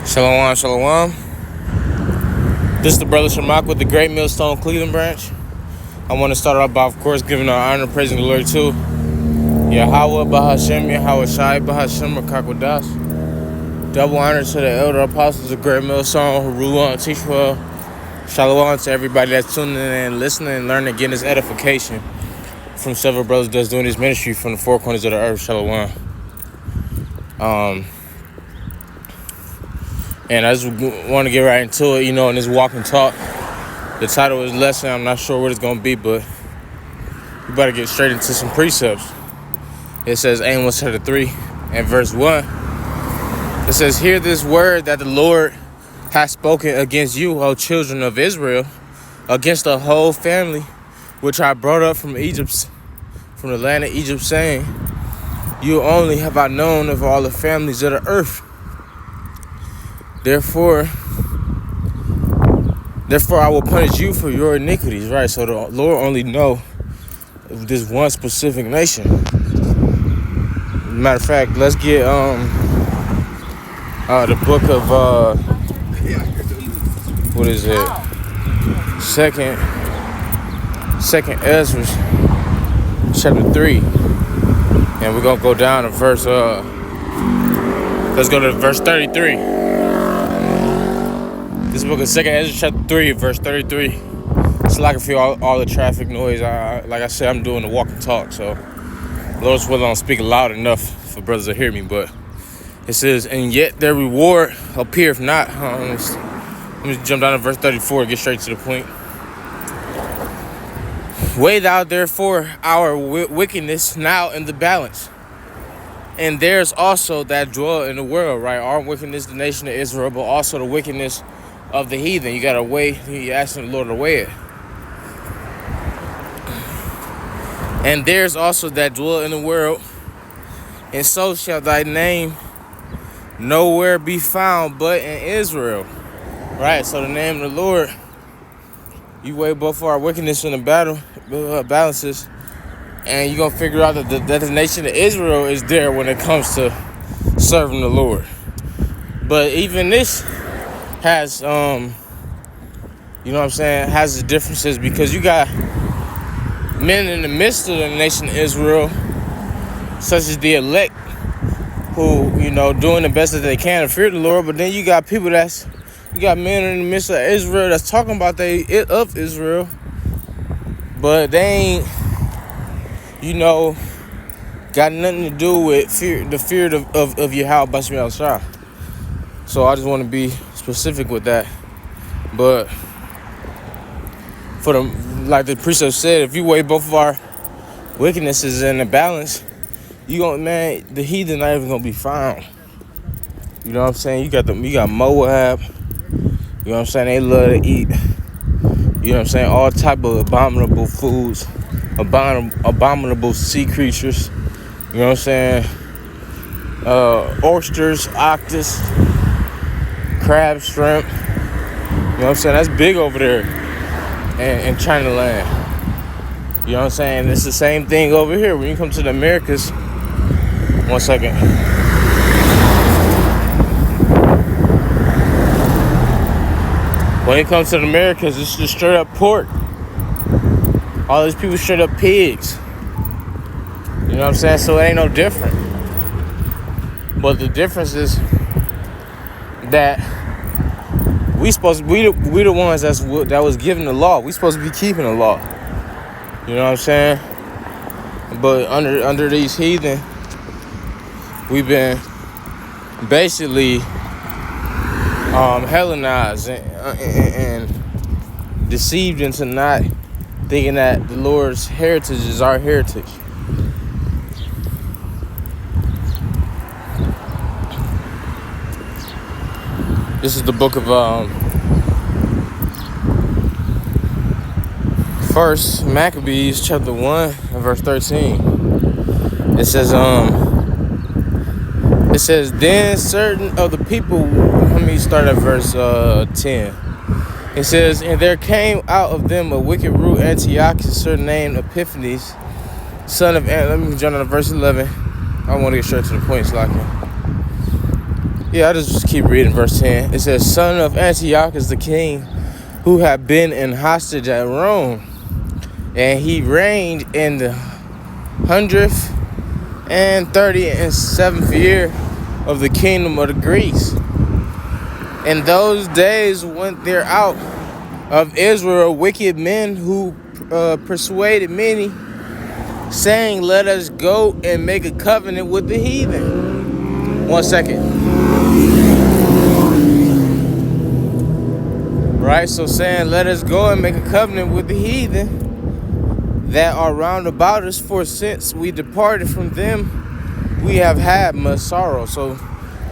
Shalom, shalom. This is the brother Shamak with the Great Millstone Cleveland branch. I want to start off by, of course, giving our honor, praise, and glory to Yahweh Bahashem, Yahweh Shai Bahashem, Rakakwadash. Double honor to the elder apostles of Great Millstone who rule and teach well. Shalom to everybody that's tuning in and listening and learning, getting this edification from several brothers that's doing this ministry from the four corners of the earth. Shalom. And I just want to get right into it, in this walk and talk. The title is lesson. I'm not sure what it's going to be, but we better get straight into some precepts. It says Amos chapter 3 and verse 1. It says, "Hear this word that the Lord has spoken against you, O children of Israel, against the whole family, which I brought up from Egypt, from the land of Egypt, saying, you only have I known of all the families of the earth. Therefore, I will punish you for your iniquities," right? So the Lord only know this one specific nation. Matter of fact, let's get the book of what is it? Second Ezra, chapter 3, and we're gonna go down to verse. Let's go to verse 33. This book is 2nd Ezra chapter 3, verse 33. It's like I feel all the traffic noise. Like I said, I'm doing the walk and talk, so Lord's willing, I don't speak loud enough for brothers to hear me. But it says, "And yet their reward appeareth not." Let me jump down to verse 34, get straight to the point. "Weigh thou therefore our wickedness now in the balance. And there's also that dwell in the world," right? Our wickedness, the nation of Israel, but also the wickedness of the heathen. You gotta weigh, you're asking the Lord to weigh it. "And there's also that dwell in the world, and so shall thy name nowhere be found but in Israel." Right, so the name of the Lord, you weigh both our wickedness in the balances, and you're gonna figure out that the nation of Israel is there when it comes to serving the Lord. But even this has has its differences, because you got men in the midst of the nation of Israel, such as the elect, who doing the best that they can to fear the Lord. But then you got men in the midst of Israel that's talking about of Israel, but they ain't got nothing to do with the fear of Yahweh Bashmi Shah. So I just want to be specific with that. But like the precept said, if you weigh both of our wickednesses in the balance, the heathen not even gonna be found. You know what I'm saying? You got Moab. You know what I'm saying? They love to eat. You know what I'm saying? All type of abominable foods, abominable sea creatures. You know what I'm saying? Oysters, octopus, crab, shrimp. You know what I'm saying? That's big over there in China land. You know what I'm saying? It's the same thing over here. When you come to the Americas, one second. When it comes to the Americas, it's just straight up pork. All these people straight up pigs. You know what I'm saying? So it ain't no different. But the difference is that we the ones that was given the law. We supposed to be keeping the law. You know what I'm saying? But under these heathen, we've been basically Hellenized and deceived into not thinking that the Lord's heritage is our heritage. This is the book of First Maccabees chapter 1 and verse 13. It says, "Then certain of the people," let me start at verse 10. It says, "And there came out of them a wicked root, Antiochus, surnamed Epiphanes, son of..." Let me jump on to verse 11. I want to get straight to the point, Slacking. Yeah, I just keep reading verse 10. It says, son of Antiochus the king, who had been in hostage at Rome, and he reigned in the 137th year of the kingdom of the Greeks. In those days went there out of Israel wicked men who persuaded many, saying, let us go and make a covenant with the heathen. 1 second. Right, so saying, let us go and make a covenant with the heathen that are round about us, for since we departed from them, we have had much sorrow. So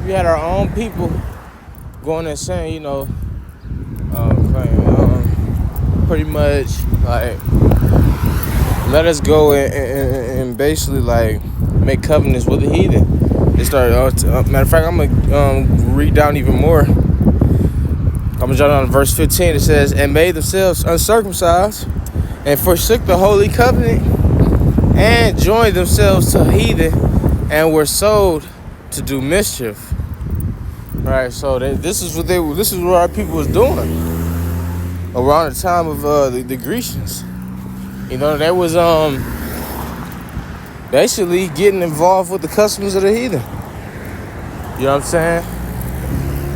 we had our own people going and saying, you know, pretty much like, let us go and basically like make covenants with the heathen. They started. Matter of fact, I'm gonna read down even more. I'm gonna jump down to verse 15. It says, and made themselves uncircumcised, and forsook the holy covenant, and joined themselves to heathen, and were sold to do mischief. Right. So this is what our people was doing around the time of the Grecians. You know, they was basically getting involved with the customs of the heathen. You know what I'm saying?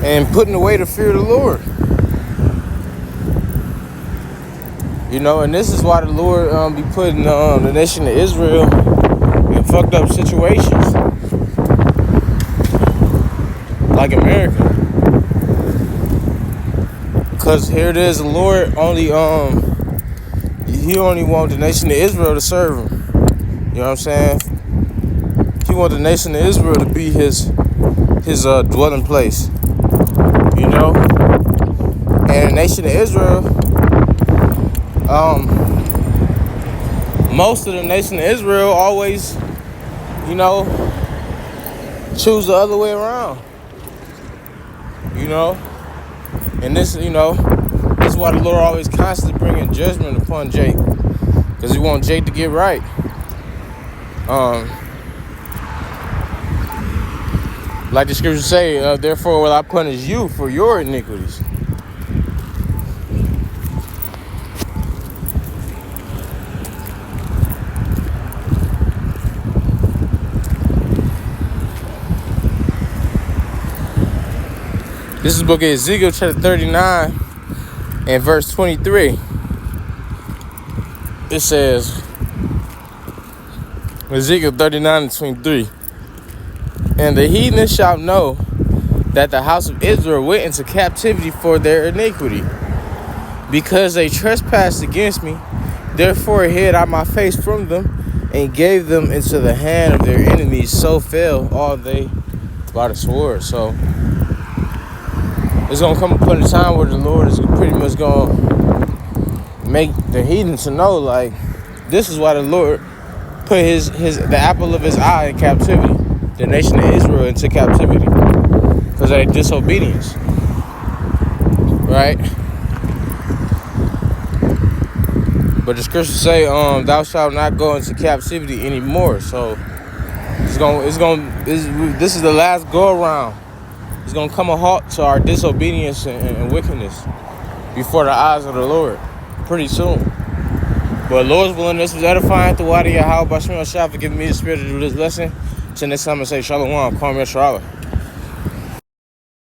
And putting away the fear of the Lord. You know, and this is why the Lord be putting the nation of Israel in fucked up situations. Like America. Because here it is, the Lord only he only wants the nation of Israel to serve him. You know what I'm saying? He wants the nation of Israel to be his dwelling place. You know? And the nation of Israel, most of the nation of Israel always, you know, choose the other way around. You know? And this, you know, this is why the Lord always constantly bringing judgment upon Jake. Because he wants Jake to get right. Like the scriptures say, therefore will I punish you for your iniquities. This is the book of Ezekiel chapter 39 and verse 23. It says, Ezekiel 39 and 23. And the heathen shall know that the house of Israel went into captivity for their iniquity, because they trespassed against me. Therefore hid I my face from them, and gave them into the hand of their enemies. So fell all they by the sword. So it's going to come upon a time where the Lord is pretty much going to make the heathen to know, like, this is why the Lord put the apple of his eye in captivity, the nation of Israel into captivity, because of their disobedience. Right? But the scriptures say, thou shalt not go into captivity anymore. So this is the last go around. It's going to come a halt to our disobedience and wickedness before the eyes of the Lord pretty soon. But Lord's willing, this was edifying. Through Yahweh Bashim Shah for giving me the spirit to do this lesson. Till next time I say Shalom, Kwame Sharala.